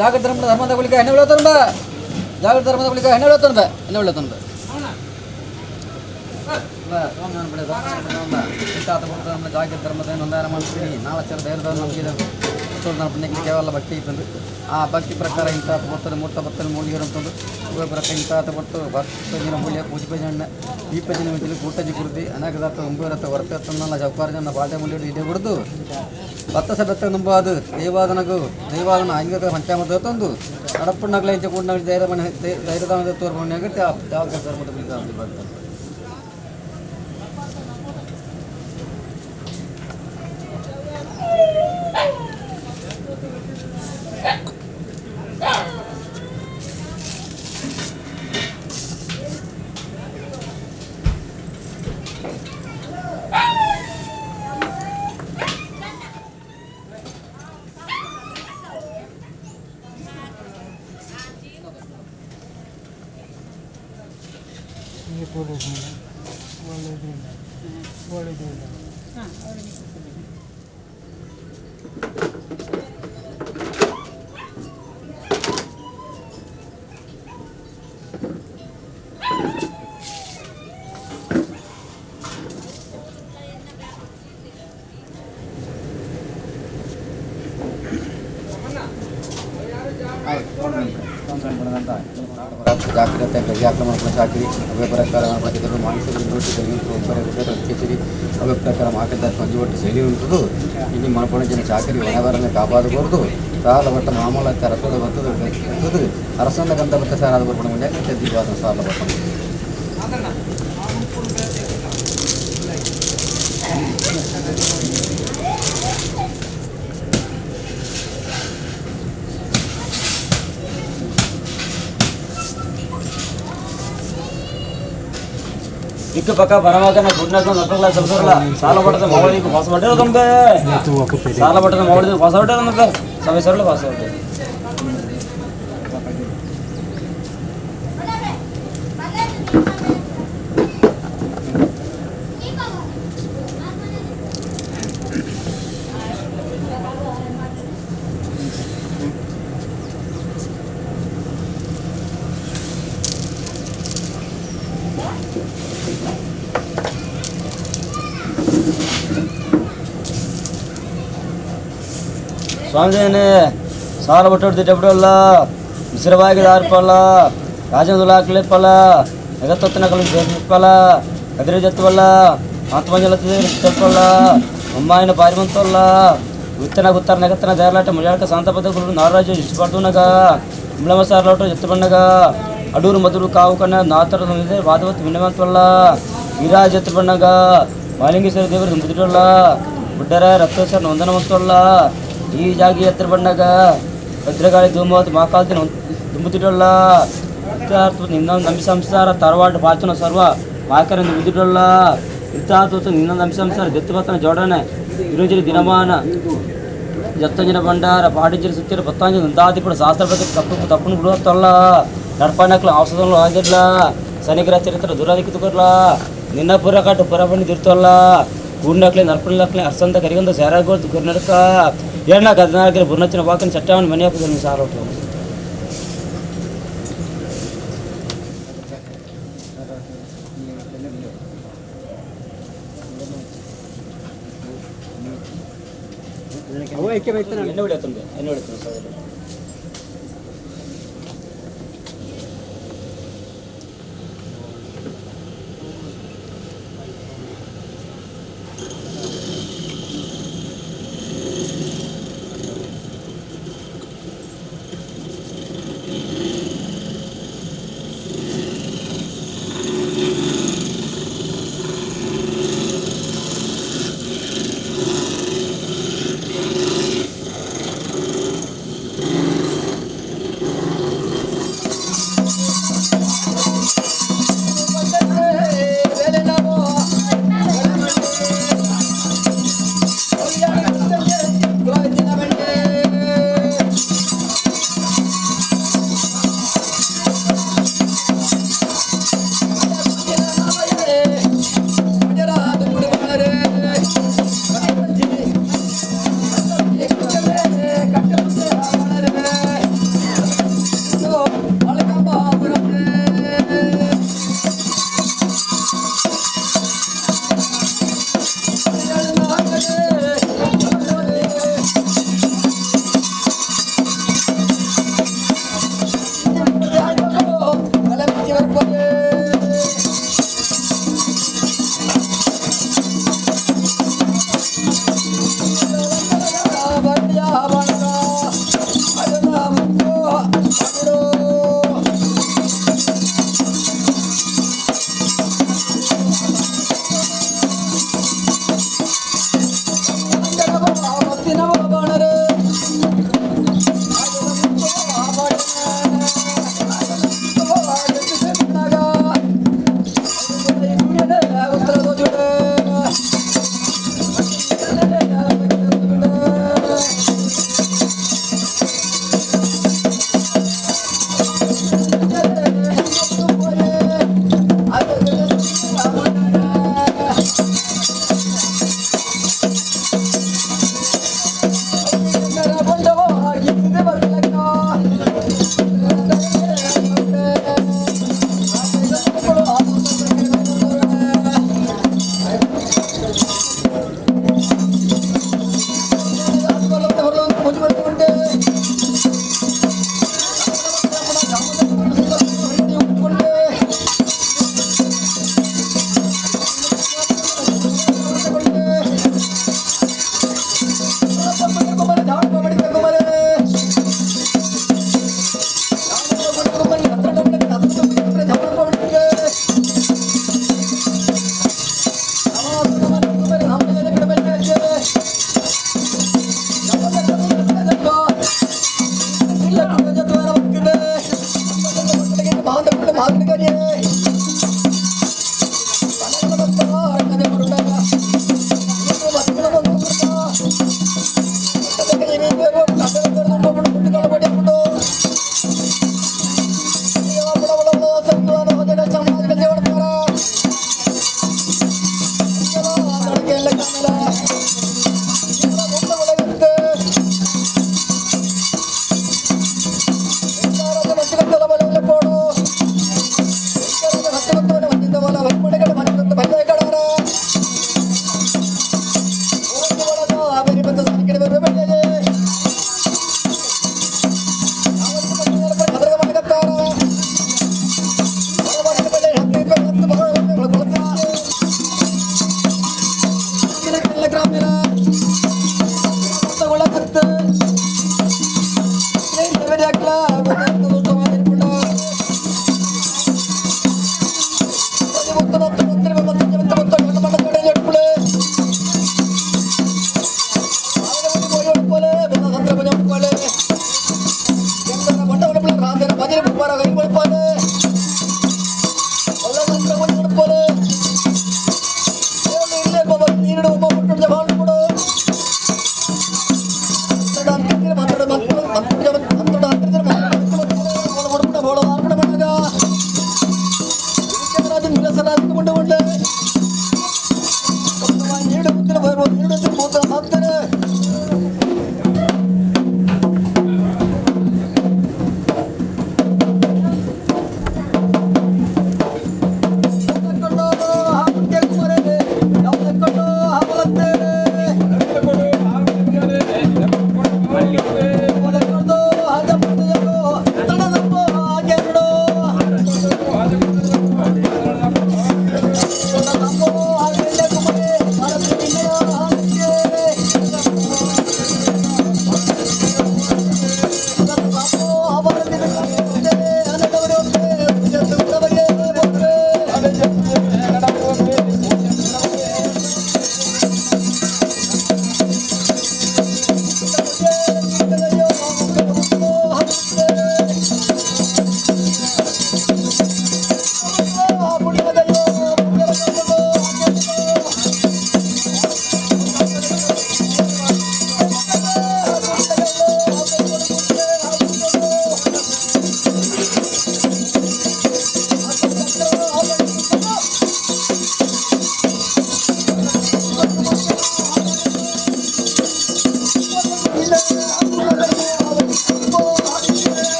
ಜಾಗೃತ ಧರ್ಮದ ಬಳಿಕ ಹೆಣ್ಣು ಬೀಳೋತಂದ ಜಾಗೃತ ಧರ್ಮದ ಬಳಿಕ ಹೆಣ್ಣು ಬೀಳೋತಂದ ಹೆಣ್ಣು ಬೀಳೋತಂದ ಜಾಗೃತ ಧರ್ಮದ ನೊಂದಾರ ಮಾಡ್ತೀನಿ ನಾಳೆ ಚರ ಧೈರ್ಯದ ನಂಬಿಕೆ ಪುಣ್ಯಕ್ಕೆ ಕೇವಲ ಭಕ್ತಿ ಇತ್ತಂದು ಆ ಭಕ್ತಿ ಪ್ರಕಾರ ಇಂಥ ಬರ್ತದೆ ಮೂರ್ತ ಬರ್ತದೆ ಮೂಲಿಗೆ ಅಂತಂದು ಪ್ರಕಾರ ಇಂಥ ಬರ್ತದೆ ಭಕ್ತಜಿನ ಮೂಲ್ಯ ಪೂಜೆ ಜನ ದೀಪಜಿನ ಮಿತಿಲಿ ಕೂಟಜಿ ಕುರ್ದಿ ಅನೇಕದಾರ್ಥ ಒಂಬೂರತ್ತ ವರ್ತನಲ್ಲ ಚೌಕಾರು ಜನ ಬಾಟೆ ಮೂಲ್ಯ ಇದೆ ಬಿಡ್ದು ಭತ್ತ ಸಭ್ಯತೆ ನಂಬಾದು ದೈವಾದನ ಆಂಗಿಕ ಪಂಚಾಮೃತ ತಂದು ನಡಪುಣ್ಣಗಳ ಇಂಚ ಕೂಡ ಧೈರ್ಯದ ತೋರ್ಪಣ್ಣಾಗ ಜಾಗೃತ ಧರ್ಮದ ಬಳಿಕ ಬರ್ತಾರೆ. ಜಾಗ್ರತೆ ಗಜಾಕ್ರಮಣ ಚಾಕರಿ ಅವೇ ಪ್ರಕಾರ ಮಧ್ಯದಲ್ಲಿ ಮಾನಸಿಕ ನೋಟಿ ಕೇಸರಿ ಅವೇ ಪ್ರಕಾರ ಮಾಕದ ಸಂಜುವಟ್ಟು ಶೈಲಿ ಉಂಟು ಇಲ್ಲಿ ಮನಪಣ ಜನ ಚಾಕರಿ ಹೊಣೆಬರನ್ನು ಕಾಪಾಡಬಾರದು ಸಾಲ ಬಟ್ಟ ಮಾಮೂಲ ರಸದ ಬರ್ತದೆ ಅರಸಂದ ಗಂಧ ಬತ್ತ ಸಾರಾದ ಬರ್ಪಣ ಮುಂದೆ ದಿವಾದ ಸಾಲ ಬರ್ತದೆ. ಇಕ್ಕ ಪಕ್ಕ ಬರವಾಗ ಗುಡ್ನಾಗ ನಕ್ಕಲ್ಲ ಸಬ್ಸರಲ್ಲ ಸಾಲ ಬಟ್ಟದ ಮೌಳಿಗೆ ಪಾಸ್ ಮಾಡಿರೋ ನಮ್ಗೆ ಸಾಲ ಬಟ್ಟದ ಮೌಳಿಗೆ ಪಾಸ್ ಔಟ್ ನಮ್ಗೆ ಸಮಯ ಸರಳ ಪಾಸ್ ಔಟ್ ಸ್ವಾಮಿಜೇನೆ ಸಾಲ ಬಟ್ಟೊಡ್ದು ಡಬ್ಬಿಡಲ್ಲ ವಿಸಿರವಾಗಿ ದಾರ್ಪಲ್ಲ ರಾಜಂದುಲ ಹಾಕ್ಲಿಪ್ಪಲ್ಲ ಜಗತ್ತೊತ್ತನ ಕಲಿಪ್ಪಲ್ಲ ಕದಿರಿ ಜತ್ತವಲ್ಲ ಆತ್ಮಜಲ ತಪ್ಪಲ್ಲ ಅಮ್ಮಾಯಿನ ಬಾರಿ ಬಂತಲ್ಲ ಗುತ್ತನ ಗುತ್ತಾರ ನಗತ್ತನ ಜಯಲಾಟ ಮುಳಿಯಾಟ ಶಾಂತಪದ ಗುರು ನಾರಾಜು ಇಷ್ಟಪಡ್ದುನಗ ಇಂಬ್ಳಮ ಸಾರ್ಲಾಟ ಜತ್ತು ಬಣ್ಣಗ ಅಡೂರು ಮಧುರು ಕಾವು ಕಣ್ಣ ನಾತರ ವಾದವತ್ತು ವಿನವಂತವಲ್ಲ ವೀರಾಜ ಜತ್ತು ಬಣ್ಣಗ ಮಾಲಿಂಗೇಶ್ವರ ದೇವರು ಮುದುರಲ್ಲ ಬುಡ್ಡರ ರಕ್ತೋತ್ಸವ ನೊಂದನ ವಸ್ತುವಲ್ಲ ಈ ಜಾಗಿ ಎತ್ತರ ಬಂದಾಗ ಭದ್ರಗಾಳಿ ಧೂಮವತ್ತು ಮಾಕಾಲ್ತಿನ ದುಂಬುತ್ತಿಡಲ್ಲ ನಿನ್ನೊಂದು ನಂಬಿ ಸಂಸಾರ ತರವಾಡು ಬಾಚನ ಸರ್ವ ಮಾಕರ ದುಂಬುತ್ತಿಡಲ್ಲ ಇಂಥ ನಿನ್ನೊಂದು ನಂಬಿ ಸಂಸಾರ ದೆತ್ತು ಜೋಡಣೆ ಇರುಂಜಲಿ ದಿನಮಾನ ಜತ್ತಂಜನ ಭಂಡಾರ ಪಾಟಿಂచిన ಸುತ್ತಿರ ಪತ್ತಾಂಜನ ದಂತಾದಿಪುಡ ಶಾಸ್ತ್ರ ಬಗ್ಗೆ ತಪ್ಪನ್ನು ಬಿಡುವತ್ತಲ್ಲ ನಡ್ಪಾಣಕ್ಲ ಔಷಧಗಳು ಆಗಿರ್ಲ ಶನಿಗ್ರಹ ಚರಿತ್ರ ದುರಾದಿಕ್ಕೆ ತುಕರ್ಲ ನಿನ್ನ ಪುರ ಕಾಟು ಪುರ ಬಣ್ಣಿ ತಿರ್ತಲ್ಲ ಕೂಡ್ನಕ್ಲೆ ನರ್ಪಣಕ್ಲೆ ಅರ್ಸಂತ ಕರಿಗಂತ ಸೇರಾಗೋದು ಗುರ್ನಡ್ಕ ಏನ ಗದನಾಗಿರ ಬುರ್ನಚ್ಚಿನ ವಾಕನ ಚಟ್ಟವನ್ನು ಮನೆ ಹಾಕಿದ ಸಾರ ಎಣ್ಣೆ ಹೊಡಿಯತ್ತಂದೆ ಎಣ್ಣೆ ಹೊಡಿತಾನೆ ಸರ್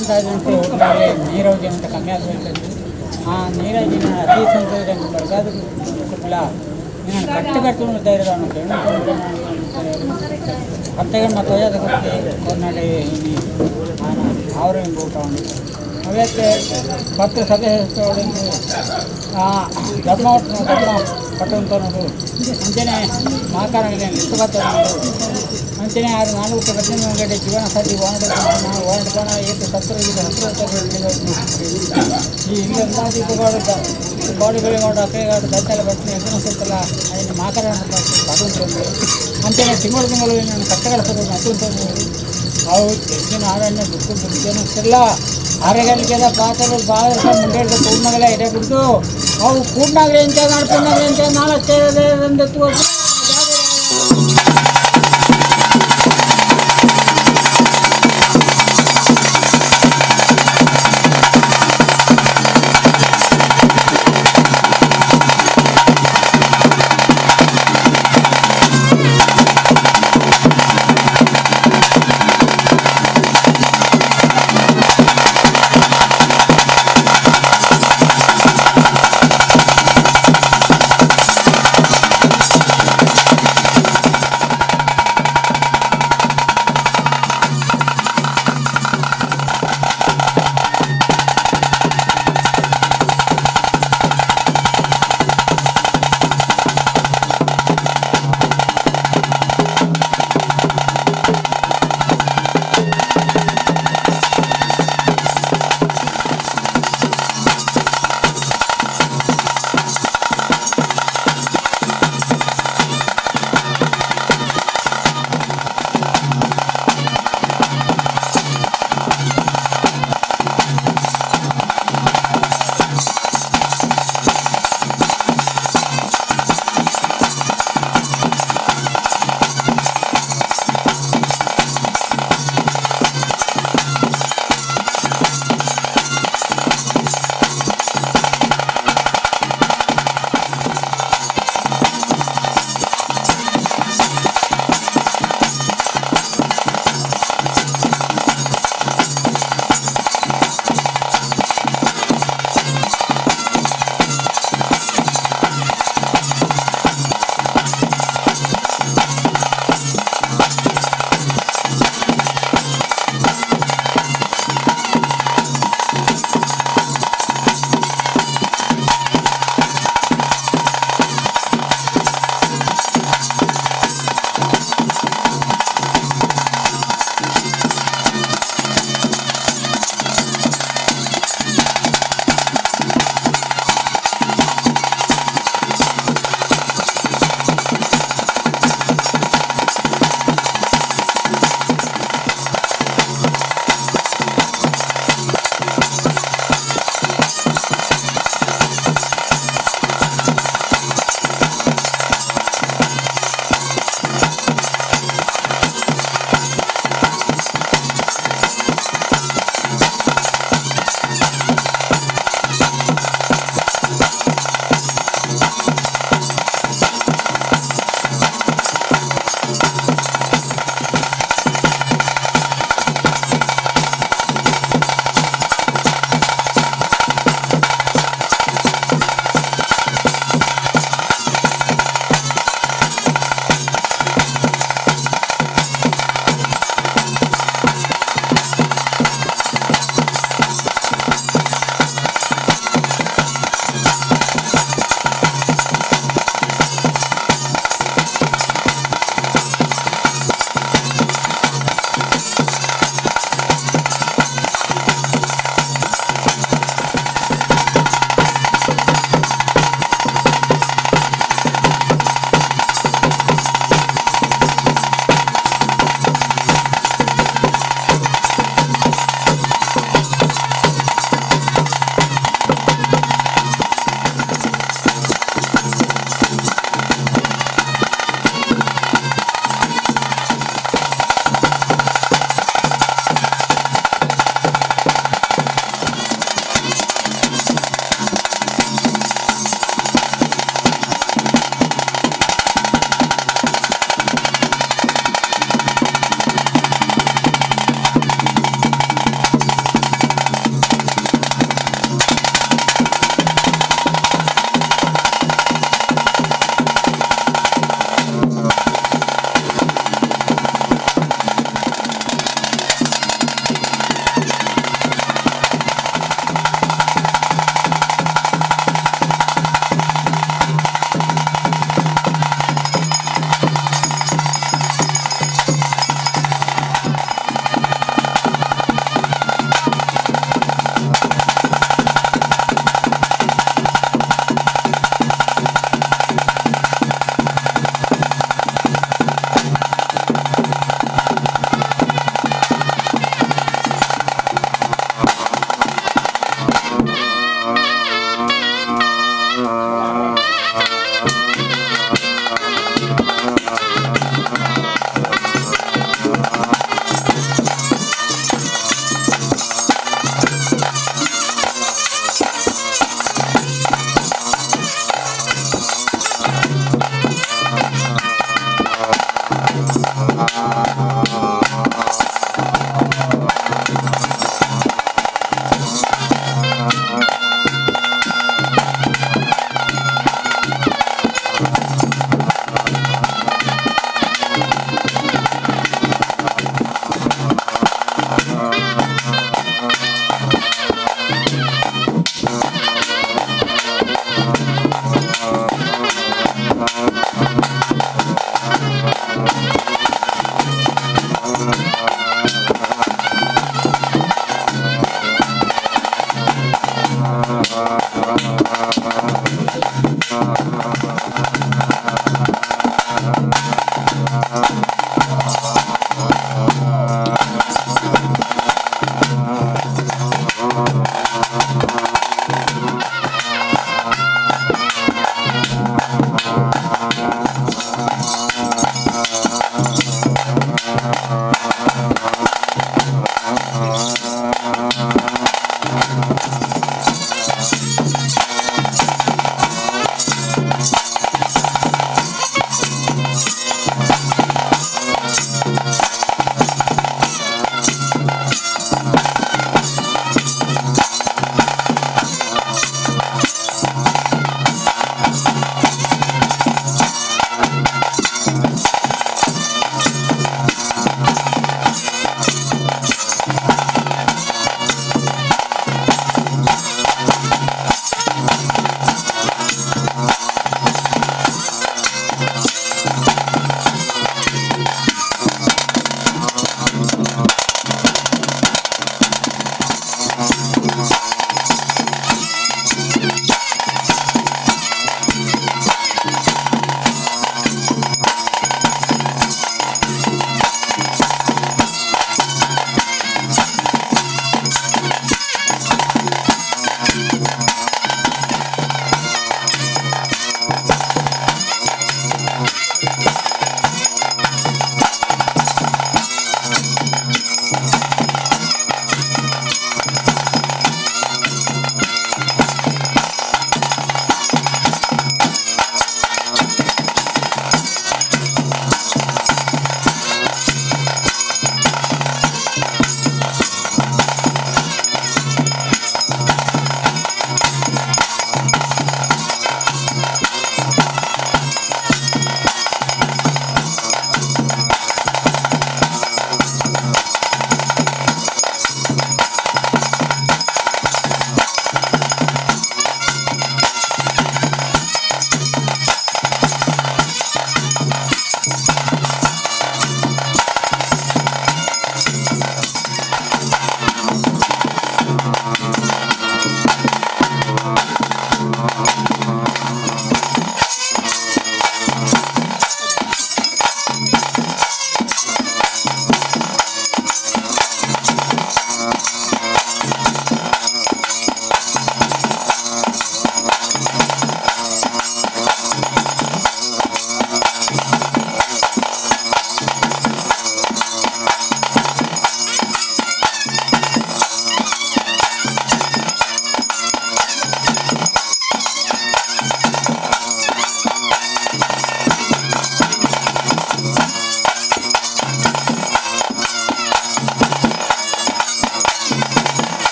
ಕಾಣ್ತಾ ಇದ್ದಂತೆ ಒಟ್ಟಾರೆ ನೀರಾವರಿ ಅಂತ ಕಮ್ಮಿ ಆಗಬೇಕು. ಆ ನೀರಾವರಿನ ಅತಿ ಸಂತೋಷ ಬರ್ಗಾದ ಕೊಟ್ಟಿಲ್ಲ నేను కట్టుకట్టుకుని ధైర్యం కట్టగా మా తోయాద కొట్టి కొన్నాడు ఆవరణ పోతా ఉంది అవైతే భక్తులు సభ చేసుకోవడానికి ధర్మ పట్టుకుంటున్నాడు అంతేనే మాకారానికి నేను ఇష్టపడుతున్నాడు అంతేనే 6 18 ಜೀವನ ಸಾಧಿ ಓಡಾಡ್ತಾನ ಏತು 70 ಈ ಇಲ್ಲೊಂದಾದಿ ಬಾಡಿಗಳು ಮಾಡು ಅಕ್ಕೆಗಾಡು ದತ್ತಾಲ ಬರ್ತೀನಿ ಎದುರು ಸುತ್ತಲ್ಲ ಅದನ್ನು ಮಾಕಾರ ಪಡುವಂಥದ್ದು ಅಂತೆಯೇ ತಿಂಗಳು ನಾನು ಕಟ್ಟಗಳಿಸೋದು ಅತ್ಯುಂಟು ಅವು ಹೆಚ್ಚಿನ ಆರಣ್ಯ ದುಃಖ ಆರೆಗಲಿಗೆಲ್ಲ ಪಾತ್ರೆ ಭಾಳ ಮುಂದೆ ಕೂಡ್ನಾಗಲೇ ಇದೆ ಬಿಡ್ತು ಅವು ಕೂಡ್ನಾಗಲಿ ಅಂತ ಮಾಡ್ಕೊಂಡಾಗಲಿ ಅಂತ ನಾಲ್ಕು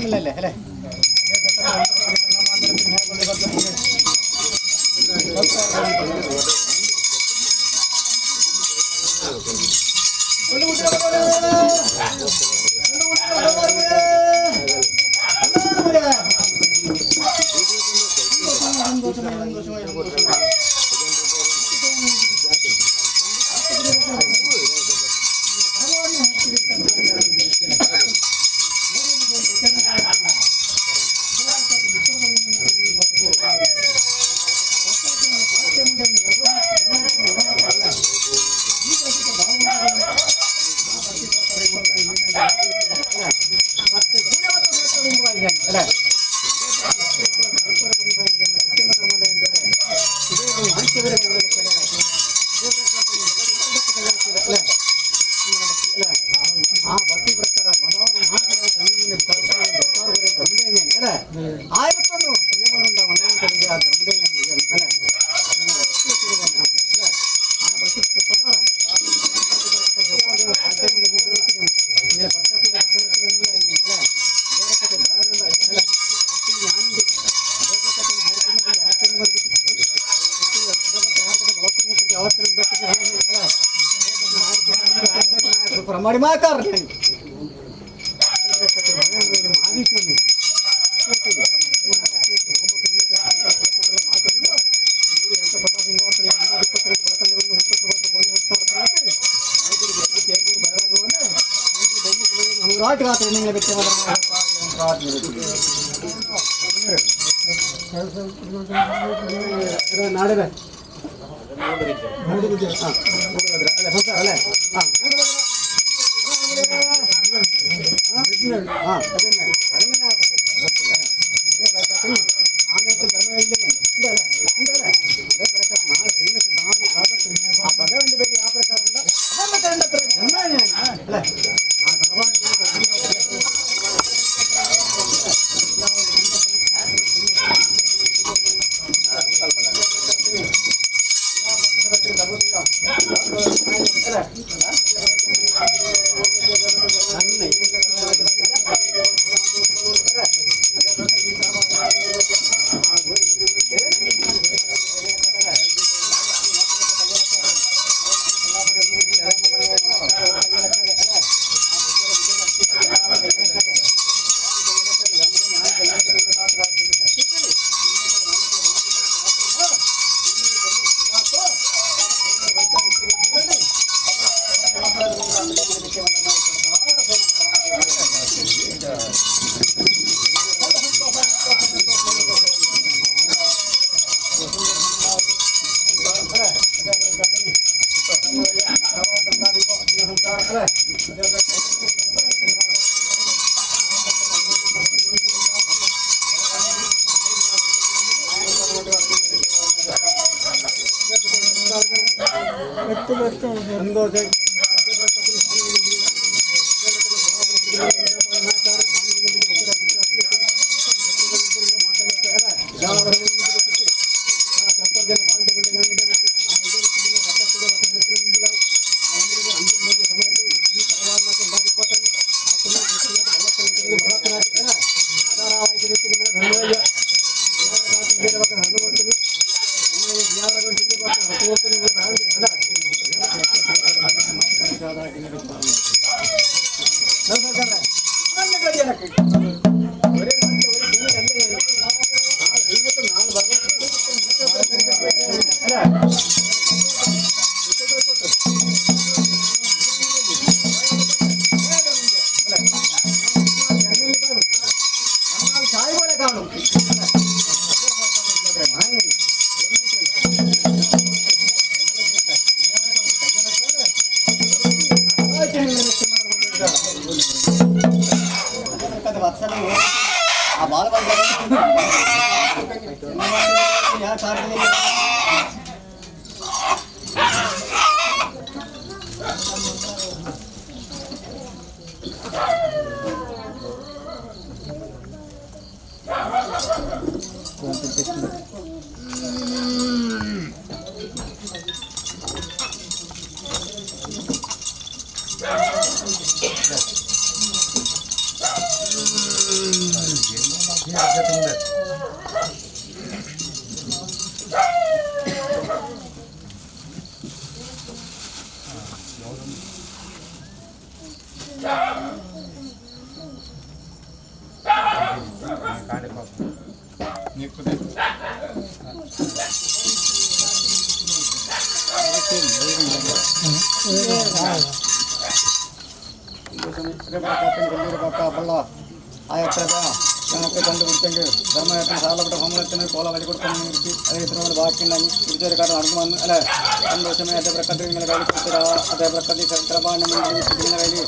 ಆಮೇಲೆ ಅಲ್ಲೇ ಮಾಡಿ ಮಾಕಾರ ನಾಡಿದೆ ಅಲ್ಲೇ ഞങ്ങൾക്ക് കണ്ടുപിടിച്ചെങ്കിൽ ധർമ്മേട്ടൻ സാലപ്പെട്ട സമൂഹത്തിന് കോല വലി കൊടുക്കണം നിർത്തി അദ്ദേഹത്തിനോട് ബാക്കിയുണ്ടെങ്കിൽ തിരിച്ചൊരുക്കാട്ട് നടന്നു വന്ന് അല്ലേ സന്തോഷമേ അതേ പ്രക്കത്തിൽ നിങ്ങളെ കയ്യിൽ കൊടുത്തിട്ട് അതേ പ്രക്കത്തിൽ ചരിത്രപാഠം നിങ്ങളുടെ കയ്യിൽ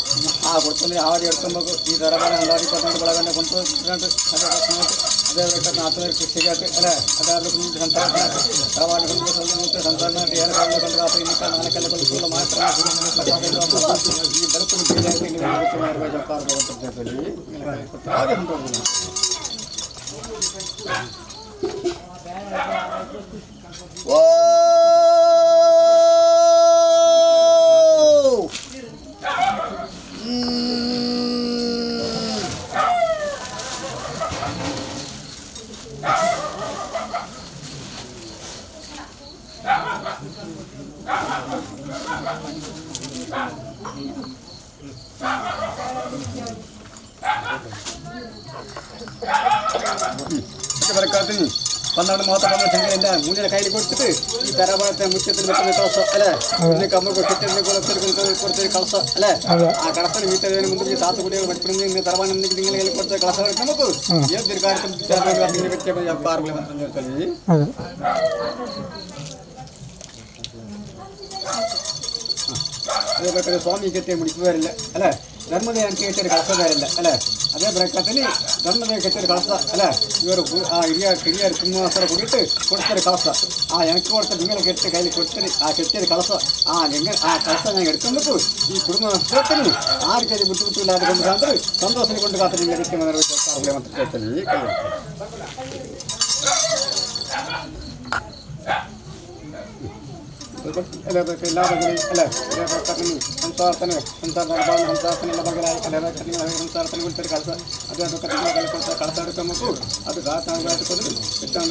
കൊടുത്തതിന് ആദ്യം എടുക്കുമ്പോൾ ഈ ധരപാഠം ഉണ്ടാക്കിക്കൊണ്ട് വിളവെന്നെ കൊണ്ടുപോയിട്ട് അതേ പ്രശ്നമായിട്ട് അതേ പ്രക്കത്തിന് ആത്മീയ കൃഷിക്കാട്ട് അല്ലേ അതേ സംസാരത്തിനായിട്ട് ധരപാഠം കൊണ്ട് സംസാരത്തിനായിട്ട് ഏറെ കണ്ട് രാത്രി നിൽക്കാൻ നാളെക്കല്ല കൊണ്ടുള്ള മാത്രമേ ഈ ബലത്തിന് ആദ്യം ഓ പന്ത്രണ്ട് മാസം ചങ്ങ എൻ്റെ മൂന്നിനെ കയ്യിൽ കൊടുത്തിട്ട് ഈ തരപാടത്തെ മുറ്റത്തിൽ വെക്കുന്ന കളസ അല്ലേ ഇതിന് കമ്മക്ക് കിട്ടുന്ന കൊടുത്തൊരു കളസ അല്ലേ ആ കളത്തിന് വീട്ടതിന് മുമ്പ് ഈ താത്ത കുട്ടികൾ പഠിപ്പിടുന്ന ഇന്ന് തറവാൻ നിങ്ങളുടെ കയ്യിൽ കൊടുത്ത കളസ നമുക്ക് ഏതൊരു കാര്യത്തിൽ പാർപ്പിൽ മാത്രം ചേർത്തല്ലേ അതേപോലെ സ്വാമി കെട്ടിയ മുടിച്ചു വരില്ല അല്ലേ ധർമ്മദേ എനിക്ക് കെട്ടിയൊരു കളസ വരില്ല അല്ലേ അതേ ബ്രക്കത്തിൽ ധർമ്മദേ കെട്ടിയൊരു കളസ അല്ലേ ഇവർ കിരിയാർ കുമ്മസറ കൂടിയിട്ട് കൊടുത്തൊരു കളസ എനിക്ക് കൊടുത്ത നിങ്ങൾ കെട്ടി കയ്യിൽ കൊടുത്തൊരു കെട്ടിയൊരു കളസ കളസ ഞാൻ എടുക്കുമ്പോൾ ഈ കുടുംബത്തിന് ആർക്കത് ബുദ്ധിമുട്ടില്ലാതെ കൊണ്ട് കാത്ത് സന്തോഷം കൊണ്ട് കാത്ത് നിങ്ങൾ കെട്ടിയ എല്ലാവരും അല്ലേ സംസാരത്തിന് സംസാരത്തിനുള്ള പകലായി സംസാരത്തിന് കൊടുത്തൊരു കളസ അദ്ദേഹം കൊടുത്ത കളസ എടുക്കുമ്പോൾ അത് കാത്തായിട്ട് കൊടുത്ത് കിട്ടാൻ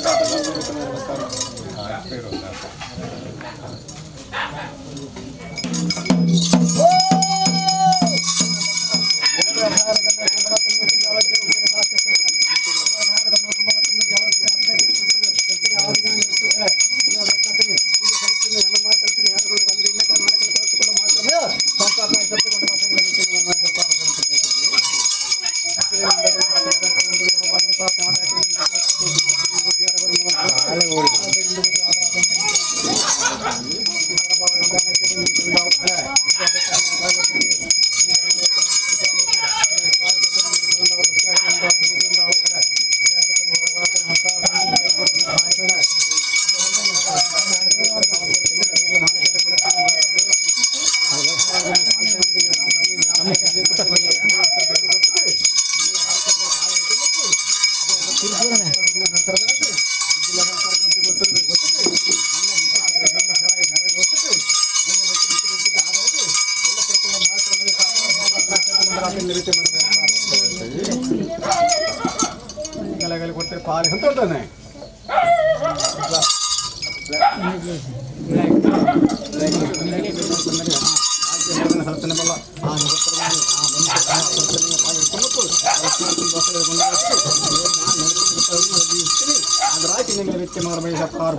നിങ്ങളെ കൊടുത്ത പാല് എന്തുകൊണ്ടേ സ്ഥലത്തിന് വെള്ള ಅದರಾಗಿ ನಿಮಗೆ ವೆಚ್ಚ ಮಾಡಬೇಕು 6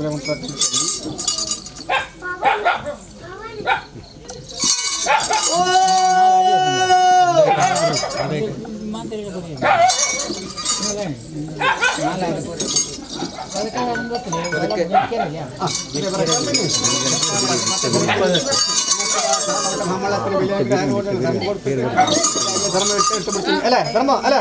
ಅಲ್ಲ ಧರ್ಮ ಅಲ್ಲ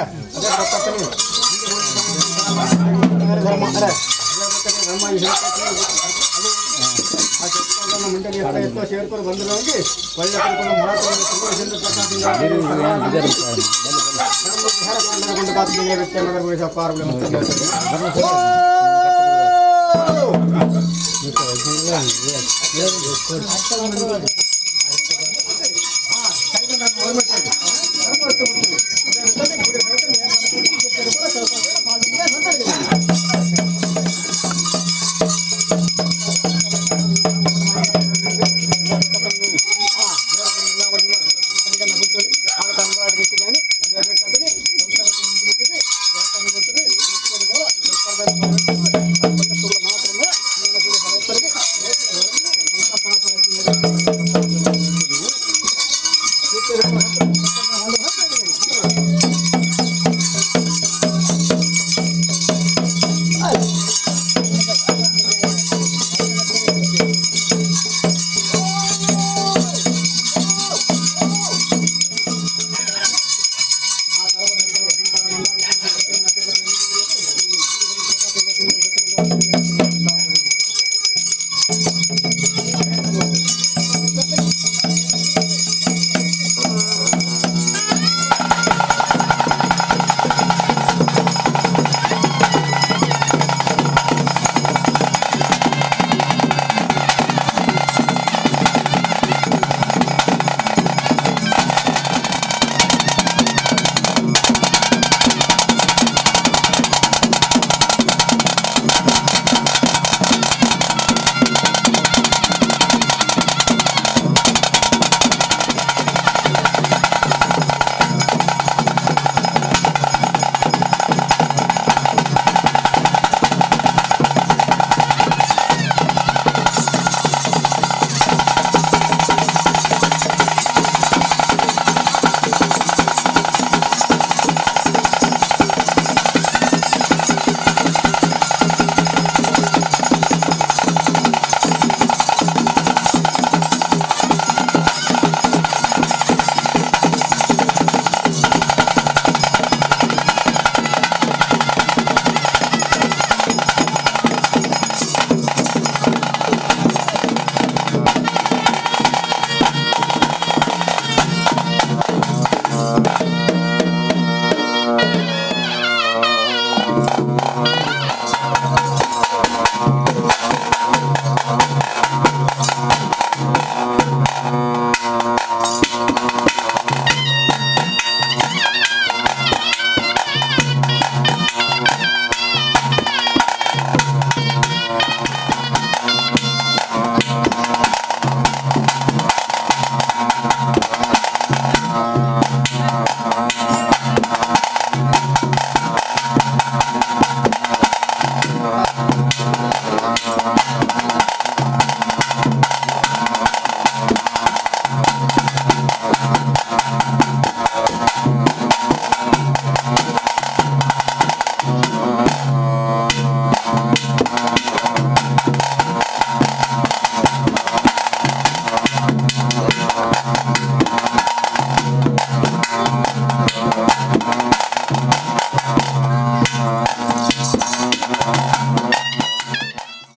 ಮುಂದೆ ಎಷ್ಟೋ ಸೇರ್ಕೊಂಡು ಬಂದಿರೋಂಗೆ ಒಳ್ಳೆ ಶ್ರೀ